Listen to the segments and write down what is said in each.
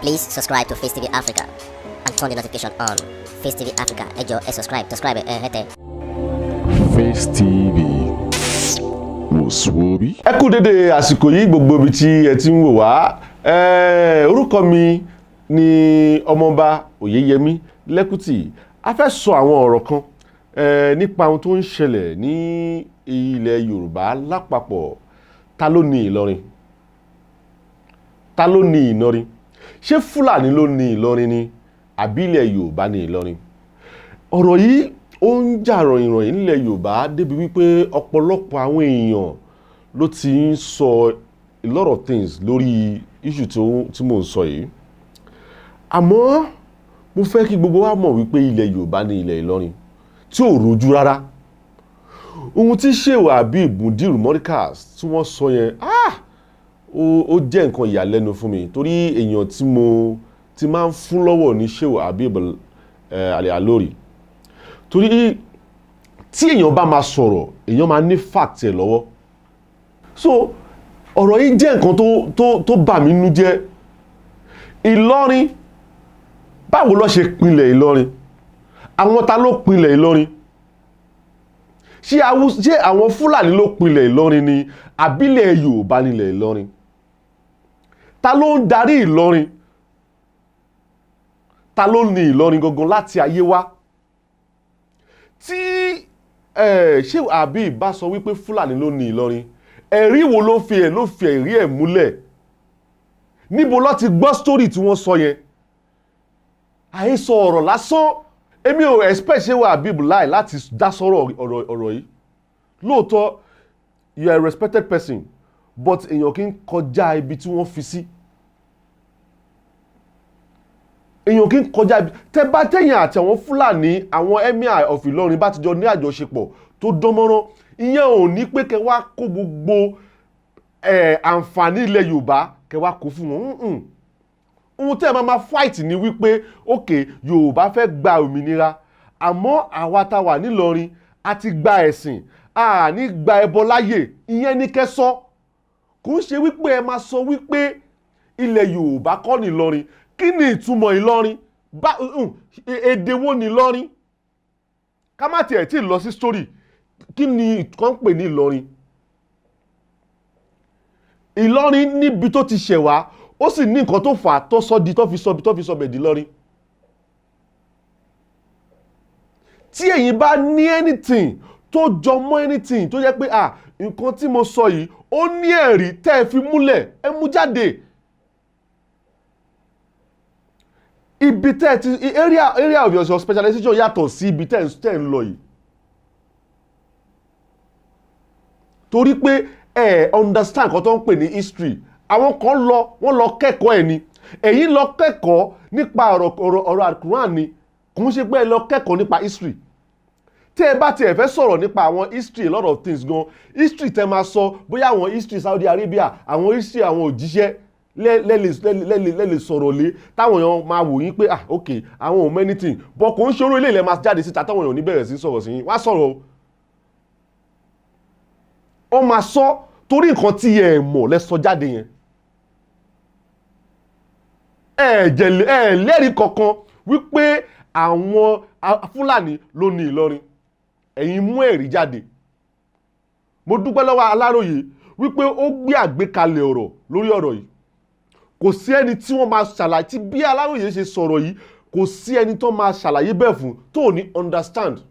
Please subscribe to Face TV Africa and turn the notification on. Face TV Africa, ẹ jọ̀ọ́ subscribe, hete. Face TV wòsùwòbí. Ẹ kú dédé àsìkò yìí gbogbo ibi tí ẹ ti ń wò wá. Orúkọ mi ni Ọmọọba Oyeyemi Lẹ́kùtì. A fẹ́ sọ àwọn ọ̀rọ̀ kan nípa ohun tó ń ṣẹlẹ̀ ní ilẹ̀ Yorùbá lápapọ̀. Ta ló ní Ìlọrin? Ta ló ní Ìlọrin? Ṣé Fúlàní ló ní Ìlọrin ni àbí ilẹ̀ Yorùbá ní Ìlọrin? Ọ̀rọ̀ yìí ó ń jà ròyìnròyìn nílẹ̀ Yorùbá débi wípé ọ̀pọ̀lọpọ̀ àwọn èèyàn ló ti ń sọ a lot of things lórí issue tí mò ń sọ yìí. Àmọ́ mo fẹ́ kí gbogbo wa mọ̀ wípé ilẹ̀ Yorùbá ní ilẹ̀ Ìlọrin tí ò rojú rárá. Ohun tí Shehu Habib Mudiru Morikas tí wọ́n sọ yẹn ó jẹ́ nǹkan ìyàlẹ́nu fún mi torí èèyàn tí mo ti máa ń fún lọ́wọ́ ní Shehu Habib Alori. Torí tí èèyàn bá máa sọ̀rọ̀ èèyàn máa ní fact ẹ̀ lọ́wọ́. So ọ̀rọ̀ yìí jẹ́ nǹkan tó bà mí nínú jẹ́. Ìlọrin, báwo ló ṣe pinlẹ̀ Ìlọrin? Àwọn ta ló pinlẹ̀ Ìlọrin? Ṣé àwọn Fúlàní ló pinlẹ̀ Ìlọrin ni àbílẹ̀ Yorùbá nílẹ̀ Ìlọrin? Ta ló ń darí Ìlọrin? Ta ló ní Ìlọrin gangan láti ayé wá? Tí Shehu Habib bá sọ wípé Fúlàní ló ní Ìlọrin, ẹ̀rí wo ló fi ẹ̀rí ẹ̀ múlẹ̀? Níbo ló ti gbọ́ story tí wọ́n sọ yẹn? Àhesọ ọ̀rọ̀ lásán. Èmi ò expect Shehu Habib láti dá sọ̀rọ̀ ọ̀rọ̀ yìí. Lóòótọ́, you are a respected person, but èèyàn kì í kọjá ibi tí wọ́n fi sí. Èèyàn kì í kọjá ibi. Tẹ́ bá tẹ̀yìn àti àwọn Fúlàní, àwọn Emir of Ìlọrin bá ti jọ ní àjọṣepọ̀ tó dánmọ́rán, ìyẹn ò ní pé kẹ́ wá kó gbogbo àǹfààní ilẹ̀ Yorùbá kẹ́ wá kó fún wọn. Ohun tẹ́ ẹ máa fight ni wípé okay, Yorùbá fẹ́ gba òmìnira, àmọ́ àwa tá wà nílọrin a ti gba ẹ̀sìn, a ní gba ẹbọ láyè. Ìyẹn ní kẹ́ sọ. Kò ń ṣe wípé ẹ máa sọ wípé ilẹ̀ Yorùbá kọ́ ní Ìlọrin. Kí ni ìtumọ̀ Ìlọrin? Èdè wo ní Ìlọrin? Ká má tiẹ̀ tí lọ sí story. Kí ni kan pè ní Ìlọrin? Ìlọrin níbi tó ti ṣẹ̀ wá, ó sì ní nǹkan tó fà á tó fi sọ bẹ̀dì Ìlọrin. Tí ẹ̀yin bá ní anything tó jọ mọ́ anything tó jẹ́ pé nǹkan tí mo sọ yìí ó ní ẹ̀rí tẹ́ ẹ fi múlẹ̀, ẹ mú jáde. Ibi tẹ́ ẹ ti area of your specialization yàtọ̀ sí ibi tẹ́ ẹ ń lọ yìí. Torí pé understand nǹkan tó ń pè ní history. Àwọn kan wọ́n lọ kẹ́kọ̀ọ́ ẹ̀ ni. Ẹ̀yin lọ kẹ́kọ̀ọ́ nípa ọ̀rọ̀ Al-Quran ni. Kò ń ṣe pé ẹ lọ kẹ́kọ̀ọ́ nípa history. Tí ẹ bá tiẹ̀ fẹ́ sọ̀rọ̀ nípa àwọn history, a lot of things gan. History tẹ́ máa sọ bóyá àwọn history Saudi Arabia, àwọn history àwọn òjíṣẹ́ lẹ́lẹ̀ sọ̀rọ̀ lé táwọn èèyàn máa wò yín pé okay, àwọn ò mọ anything. But kò ń ṣe orú ilé ilẹ̀ máa jáde síta táwọn èèyàn ní bẹ̀rẹ̀ sí sọ̀rọ̀ sí yín. Wá sọ̀rọ̀. Ó máa sọ torí nǹkan tí ẹ mọ̀ lẹ sọ jáde yẹn. Lẹ́rìí kankan wípé àwọn Fúlàní ló ní Ìlọrin. Ẹ̀yin mú ẹ̀rí jáde. Mo dúpẹ́ lọ́wọ́ Aláròyé wípé ó gbé àgbékalẹ̀ ọ̀rọ̀ lórí ọ̀rọ̀ yìí. Kò sí ẹni tí wọ́n máa ṣàlàyé tí bí Aláròyé ṣe sọ̀rọ̀ yìí, kò sí ẹni tó máa ṣàlàyé bẹ́ẹ̀ fún tó ní understand.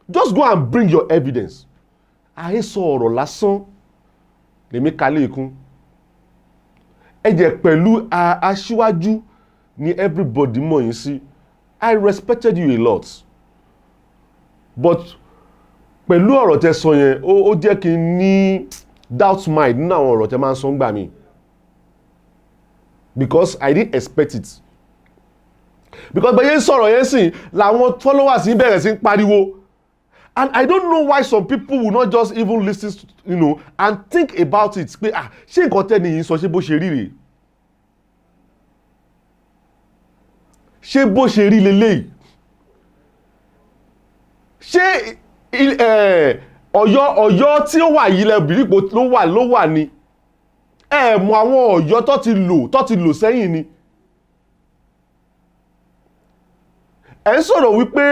Just go and bring your evidence. Àhesọ ọ̀rọ̀ lásán lèmi kalẹ̀ ikún. Ẹ̀jẹ̀ pẹ̀lú aṣíwájú ni everybody mọ̀ yín sí. I respected you a lot. But pẹ̀lú ọ̀rọ̀ tẹ́ sọ yẹn, ó jẹ́ kí n ní doubt mind nínú àwọn ọ̀rọ̀ tẹ́ máa ń sọ ńgbà mí. Because I didn't expect it. Because bẹ́ẹ̀ yẹn sọ̀rọ̀ yẹn sìn làwọn followers yín bẹ̀rẹ̀ sí ń pariwo. And I don't know why some people will not just even listen, and think about it. Pé ṣé nǹkan tẹ́ nìyí sọ ṣé bó ṣe rí rèé? Ṣé bó ṣe rí leléyìí? Ṣé Ọ̀yọ́ tí ó wà yìí lẹ́bìrìpò ló wà ni? ẹ mọ̀ àwọn Ọ̀yọ́ tó ti lò sẹ́yìn ni. ẹ ń sọ̀rọ̀ wípé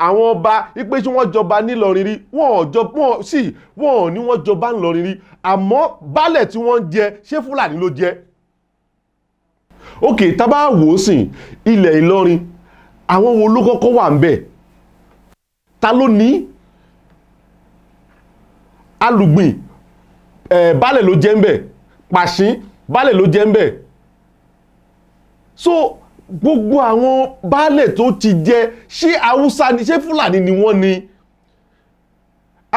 àwọn ọba wípé tí wọ́n jọba nílọrin rí wọ́n ní wọ́n jọba nílọrin rí àmọ́ baálẹ̀ tí wọ́n jẹ ṣé Fúlàní ló jẹ. ok tá bá wò ó sìn ilẹ̀ Ìlọrin àwọn wo ló kọ́kọ́ wà ń bẹ̀ ta ló ní Alùgbìn baálẹ̀ ló jẹ́ ń bẹ̀ Pàṣín baálẹ̀ ló jẹ́ ń bẹ̀ so gbogbo àwọn baálẹ̀ tó ti jẹ ṣé Haúsá ni ṣé Fúlàní ni wọ́n ni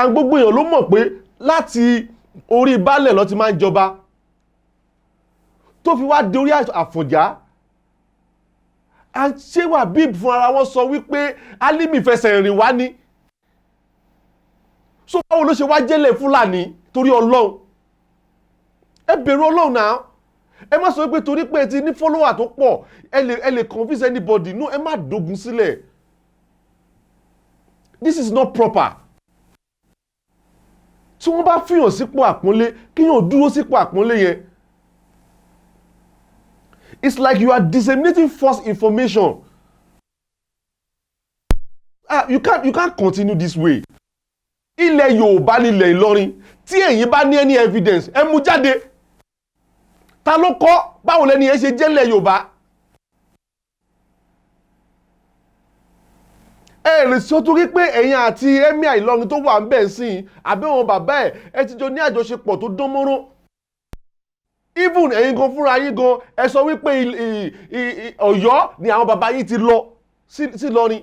àwọn gbogbo èèyàn ló mọ̀ pé láti orí baálẹ̀ ló ti máa ń jọba tó fi wá dé orí Àfọ̀njá ṣé Wahbeeb fún ara wọn sọ wípé Álímì fẹsẹ̀ rìn wá ní so báwo ló ṣe wá jẹ́lẹ̀ Fúlàní torí Ọlọ́run ẹ bẹ̀rù Ọlọ́run náà ẹ má sọ pé torí pé ẹ ti ní follower tó pọ̀ ẹ lè convince anybody no ẹ má dogun sílẹ̀ this is not proper tí wọ́n bá fìyàn sípò àpọ́nlé kíyàn dúró sípò àpọ́nlé yẹn it's like you are disseminating false information you can't continue this way ilẹ̀ Yorùbá nílẹ̀ Ìlọrin tí ẹ̀yin bá ní any evidence ẹ mú jáde ta ló kọ́ báwo lẹ́ni ẹ ṣe jẹ́lẹ̀ Yorùbá ẹ lè sọ torí pé ẹ̀yin àti Emir Ìlọrin tó wà ń bẹ̀ sí àbí wọn bàbá ẹ ti jọ ní àjọṣepọ̀ tó dán mọ́rán even ẹ̀yin gan fúnra yín gan ẹ sọ wípé Ọ̀yọ́ ni àwọn bàbá yín ti lọ sí Ìlọrin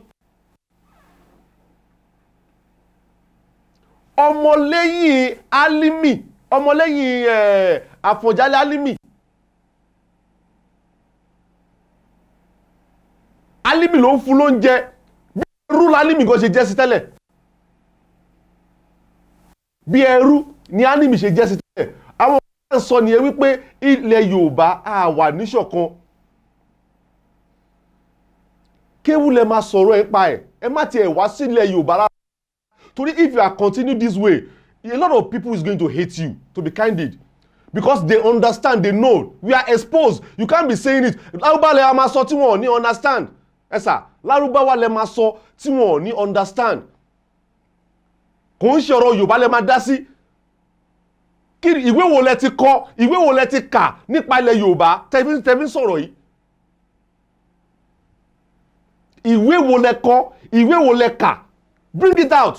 ọmọlẹ́yìn Álímì ọmọlẹ́yìn Àfọ̀njá Álímì Álímì ló ń fún lóúnjẹ bí ẹrú l'Álímì gan ṣe jẹ́ sí tẹ́lẹ̀ bí ẹrú ni Álímì ṣe jẹ́ sí tẹ́lẹ̀ àwọn ọ̀gá sọ nìyẹn wípé ilẹ̀ Yorùbá á wà níṣọ̀kan kéwú lẹ máa sọ̀rọ̀ ẹ̀ pa ẹ má tiẹ̀ wá sílẹ̀ Yorùbá rárá torí if you are continue this way a lot of people is going to hate you to be candid because they understand they know we are exposed you can't be saying it Lárúbáwá lẹ máa sọ tí wọn ò ní understand ẹ sà Lárúbáwá lẹ máa sọ tí wọn ò ní understand kò ń ṣe ọ̀rọ̀ Yorùbá lẹ máa dá sí kí ìwé wo lẹ ti kọ ìwé wo lẹ ti kà nípa ilẹ̀ Yorùbá tẹ́fí sọ̀rọ̀ yìí ìwé wo lẹ kọ ìwé wo lẹ kà bring it out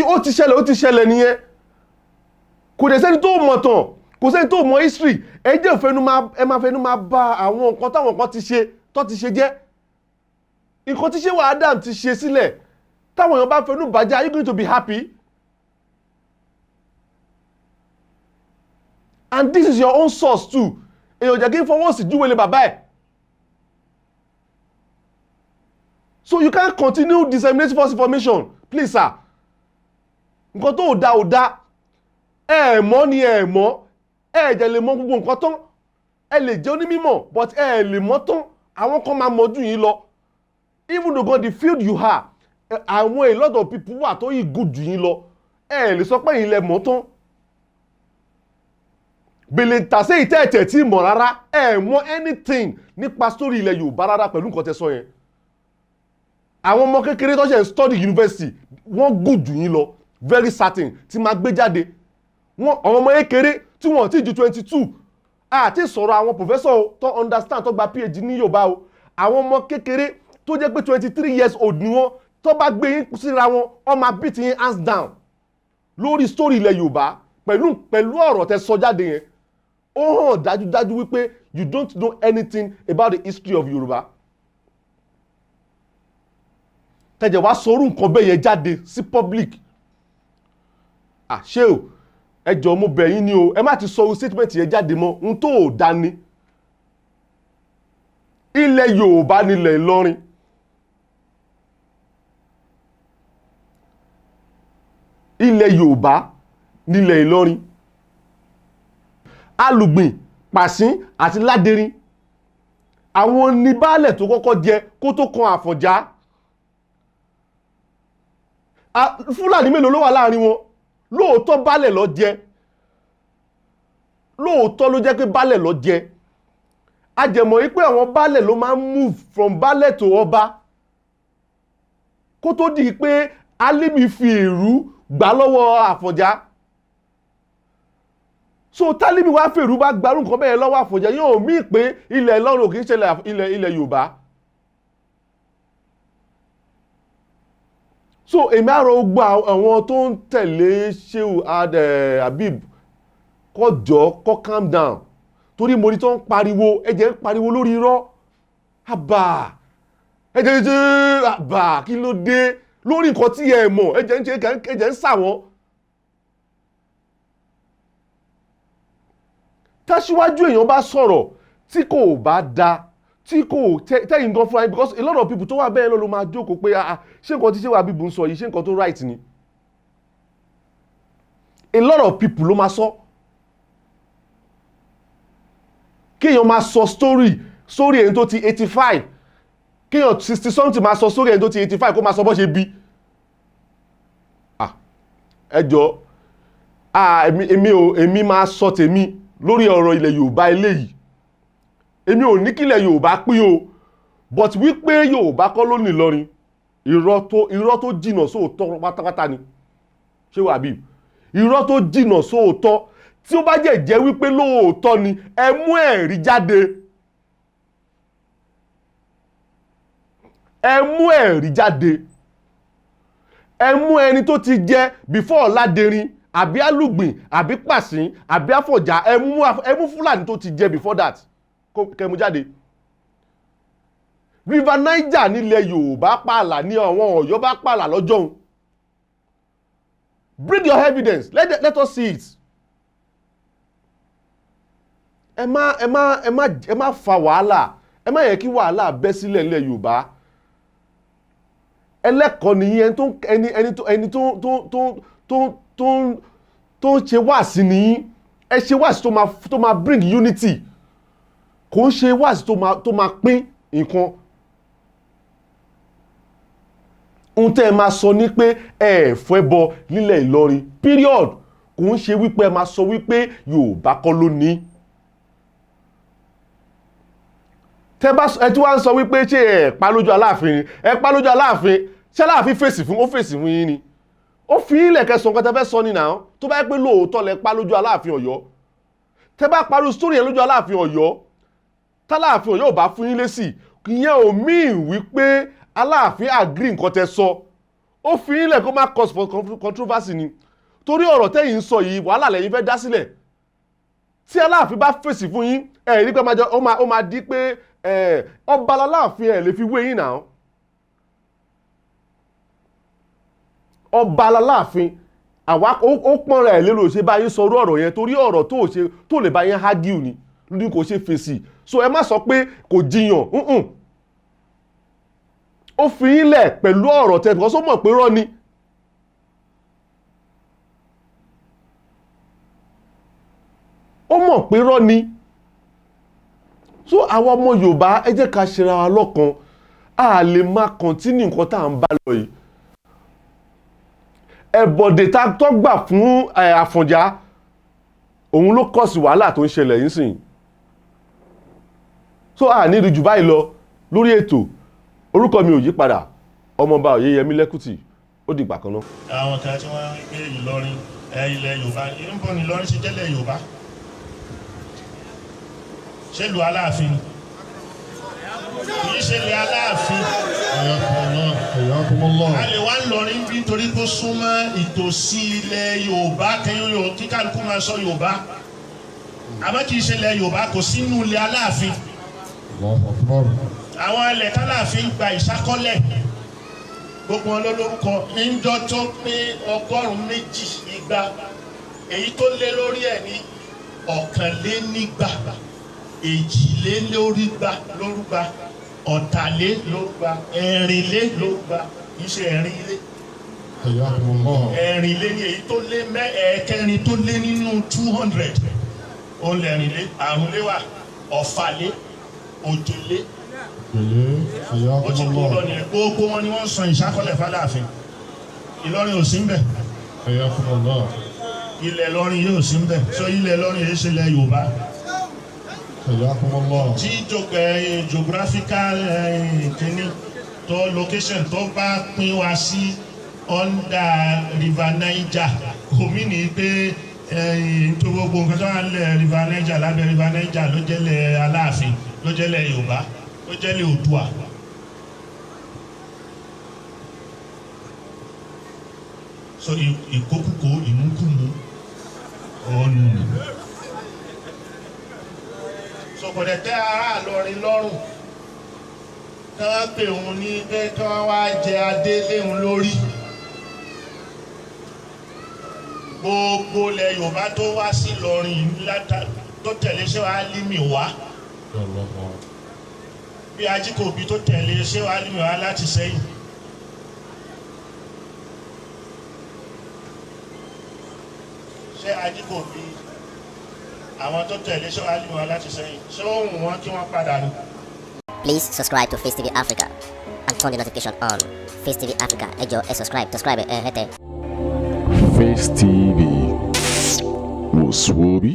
ó ti ṣẹlẹ̀ nìyẹn kò dẹ̀ sẹ́ni tó mọ̀ tán kò sẹ́ni tó mọ̀ history ẹ máa fẹnu máa bá àwọn nǹkan táwọn kan ti ṣe jẹ́ nǹkan tí Ṣéwù Adam ti ṣe sílẹ̀ táwọn èèyàn bá fẹnu bàjẹ́ are you going to be happy? And this is your own source too èèyàn jẹ́ kí n fọwọ́ sí júwèlé bàbá ẹ̀ so you can't continue disseminating false information please sir nǹkan tó ò dá ẹ mọ̀ ni ẹ mọ̀ ẹ jẹ́ lè mọ̀ gbogbo nǹkan tán ẹ lè jẹ́ onímọ̀ but ẹ lè mọ̀ tán àwọn kan máa mọ̀ jù yín lọ even though God the field you are àwọn a lot of people wà tó yìí good jù yín lọ ẹ lè sọ pé yín lẹ mọ̀ tán bèlè tàṣe ìtẹ́ẹ̀tẹ̀ tí mọ̀ rárá ẹ mọ̀ anything nípa story ilẹ̀ Yorùbá rárá pẹ̀lú nǹkan tẹ́ sọ yẹn àwọn ọmọ kékeré tó ṣe ń study university wọ́n good jù yín lọ very certain tí máa gbé jáde àwọn ọmọ kékeré tí wọ́n ti ju 22 àti sọ̀rọ̀ àwọn professor tó understand tó gba PhD ní Yorùbá o àwọn ọmọ kékeré tó jẹ́ pé 23 years old ni wọ́n tó bá gbé yín síra wọn wọ́n máa beat yín hands down lórí story ilẹ̀ Yorùbá pẹ̀lú ọ̀rọ̀ tẹ́ sọ jáde yẹn ó hàn dájúdájú wípé you don't know anything about the history of Yorùbá tẹ̀jẹ̀ wá sọ̀rọ̀ nǹkan bẹ́ẹ̀ yẹn jáde sí public ṣé o ẹ jọ̀ọ́ mo bẹ̀ yín ni o ẹ má ti sọ statement yẹn jáde mọ́ ohun tó ò dání ilẹ̀ Yorùbá nílẹ̀ Ìlọrin ilẹ̀ Yorùbá nílẹ̀ Ìlọrin Alùgbìn Pàṣín àti Ládẹrin àwọn ní baálẹ̀ tó kọ́kọ́ jẹ kó tó kan Àfọ̀njá Fúlàní mélòó ló wà láàrin wọn lóòótọ́ baálẹ̀ ló jẹ́ lóòótọ́ ló jẹ́ pé baálẹ̀ ló jẹ́ ajẹ̀mọ̀ yìí pé àwọn baálẹ̀ ló máa ń move from baálẹ̀ to ọba kó tó di pé Álímì fi èrú gbà lọ́wọ́ Àfọ̀njá so tálímì wá fèrú bá gbarú nǹkan bẹ́ẹ̀ lọ́wọ́ Àfọ̀njá yóò mí pé ilẹ̀ Ìlọrin kì í ṣẹlẹ̀ ilẹ̀ Yorùbá so èmi àrò gbọ́ àwọn tó ń tẹ̀lé Shehu Habib kọjọ́ calm down torí mo rí tó ń pariwo ẹ̀jẹ̀ ń pariwo lórí irọ́ àbà ẹ̀jẹ̀ àbà kí ló dé lórí nǹkan tí ẹ mọ̀ ẹ̀jẹ̀ ń sà wọ́n táṣíwájú èèyàn bá sọ̀rọ̀ tí kò bá da tí kò tẹ́yìn gan fúnra yín because a lot of people tó wà bẹ́ẹ̀ ló máa jókòó pé ṣé nǹkan tí Shehu Habib ń sọ yìí ṣé nǹkan tó right ni a lot of people ló máa sọ kéèyàn máa sọ story ẹni tó ti 85 kéèyàn 60 something máa sọ story ẹni tó ti 85 kó máa sọ bó ṣe bí ẹjọ́ èmi máa sọ tèmi lórí ọ̀rọ̀ ilẹ̀ Yorùbá eléyìí èmi ò ní kílẹ̀ Yorùbá pín o but wípé Yorùbá kọ́ ló ní Ìlọrin irọ́ tó jìnà sóòótọ́ pátápátá ni Shehu Habib irọ́ tó jìnà sóòótọ́ tí ó bá jẹ́ wípé lóòótọ́ ni ẹ mú ẹ̀rí jáde ẹ mú ẹni tó ti jẹ before Ọláderin àbí Alúgbìn àbí Pàṣín àbí Àfọ̀njá ẹ mú Fúlàní tó ti jẹ before that kẹmú jáde River Niger nílẹ̀ Yorùbá pààlà ní àwọn Ọ̀yọ́ bá pààlà lọ́jọ́ òun bring your evidence let us see it ẹ má fa wàhálà ẹ má yẹ kí wàhálà bẹ́ sílẹ̀ nílẹ̀ Yorùbá ẹlẹ́kọ̀ọ́ nìyí ẹni tó ń ṣe wáàsí nìyí ẹ ṣe wáàsí tó máa bring unity kò ń ṣe wáàsí tó máa pín nǹkan ohun tẹ́ ẹ máa sọ ní pé ẹ fẹ́ bọ nílẹ̀ Ìlọrin period kò ń ṣe wípé ẹ máa sọ wípé Yorùbá kọ́ ló ní ẹ tí wá ń sọ wípé ṣé ẹ pa lójú Aláàfin ẹ pa lójú Aláàfin ṣé Aláàfin fèsì fún yín ni ó fi ilẹ̀ kẹsàn kan tẹ́ fẹ́ sọ ní náà tó bá yẹ pé lóòótọ́ lẹ pa lójú Aláàfin Ọ̀yọ́ tẹ́ bá parí sórí yẹn lójú Aláàfin Ọ̀yọ́ tálààfin Ọ̀yọ́ ò bá fún yín lésì ìyẹn ò mean wípé Aláàfin agree nǹkan tẹ́ sọ ó fi ilẹ̀ kó má cause for controversy ni torí ọ̀rọ̀ tẹ́yìn ń sọ yìí wàhálà lẹ́yìn fẹ́ dá sílẹ̀ tí Aláàfin bá fèsì fún yín rí pé ó máa di pé ọba Aláàfin ẹ̀ lè fi wé yín náà ọba Aláàfin ó pọ́n rẹ̀ lérò ṣe bá yín sọ ọ̀rọ̀ yẹn torí ọ̀rọ̀ tó lè bá yín hágíù ni ní kò ṣe fèsì so ẹ má sọ pé kò jiyàn ó fi yín lẹ̀ pẹ̀lú ọ̀rọ̀ tẹ́ because ó mọ̀ pé rọ́ ni ó mọ̀ pé rọ́ ni so àwọn ọmọ Yorùbá ẹ jẹ́ ká ṣera wa lọ́kan a lè máa kọ̀ntínì nǹkan tá à ń bá lọ yìí ẹ̀bọ̀dẹ̀ tá tó gbà fún Àfọ̀njá òun ló kọ̀ sí wàhálà tó ń ṣẹlẹ̀ yìí sìn so a ní rí jù báyìí lọ lórí ètò orúkọ mi ò yí padà Ọmọọba Oyèyẹmí Lẹ́kùtì ó dìgbà kan náà. àwọn kan tí wọ́n ń gbé Ìlọrin ilẹ̀ Yorùbá ń bọ̀ ní Ìlọrin ṣe jẹ́lẹ̀ Yorùbá ṣé lu Aláàfin kì í ṣe lè Aláàfin a lè wá Ìlọrin bí nítorí kó súnmọ́ ìtòsí ilẹ̀ Yorùbá kẹ́yìn kí kálukú máa sọ Yorùbá àmọ́ kì í ṣe lẹ̀ Yorùbá kò sínú ilẹ̀ Aláàfin àwọn ilẹ̀ tálàfin gba ìṣákọ́lẹ̀ gbogbo wọn lórúkọ níjọ́ tó pé 1,200 èyí tó lé lórí ẹ̀ ní 1,200 èjìlélórúgba lórúgba ọ̀tàlélórúgba ẹ̀rìnlélórúgba iṣẹ́ ẹ̀rìnlé ẹ̀rìnlé ní èyí tó lé ẹ̀ẹ́kẹrin tó lé nínú 200 òun lẹ̀rìnlé àrùnléwà ọ̀fàlé òjòlé ó ti kó lọ nìyẹn gbogbo wọn ni wọ́n san ìṣákọ́lẹ̀ f'Aláàfin Ìlọrin ò sí ń bẹ̀ Ayakumullah. ilẹ̀ Ìlọrin yóò sí mbẹ̀ so ilẹ̀ Ìlọrin yìí ṣe ilẹ̀ Yorùbá Ayakumullah. tí geographical kìíní tó location tó bá pín wá sí under river Niger omi ní pé tó gbogbo nǹkan tó wà nílẹ̀ river Niger lábẹ́ river Niger ló jẹ́lẹ̀ Aláàfin ló jẹ́lẹ̀ Yorùbá ló jẹ́lẹ̀ Oòduà. So ìkókùkò ìmúkùmú ọ̀nù. So kò dẹ̀ tẹ́ ará Ìlọrin lọ́rùn kí wọ́n pè òun ní pé kí wọ́n wá jẹ adé léhun lórí. Gbogbo ilẹ̀ Yorùbá tó wá sí Ìlọrin tó tẹ̀lé Ṣéhù Álímì wá. Bí Ajíkòbí tó tẹ̀lé Ṣéhù Álímì wá láti Ṣẹ́yìn. Ṣé Ajíkòbí àwọn tó tẹ̀lé Ṣéhù Álímì wá láti Ṣẹ́yìn ṣé ó wù wọ́n kí wọ́n padà ní. Please subscribe to Face TV Africa and turn the notification on. Face TV Africa, ẹ jọ̀ọ́ ẹ subscribe hete. Face TV was Swoby.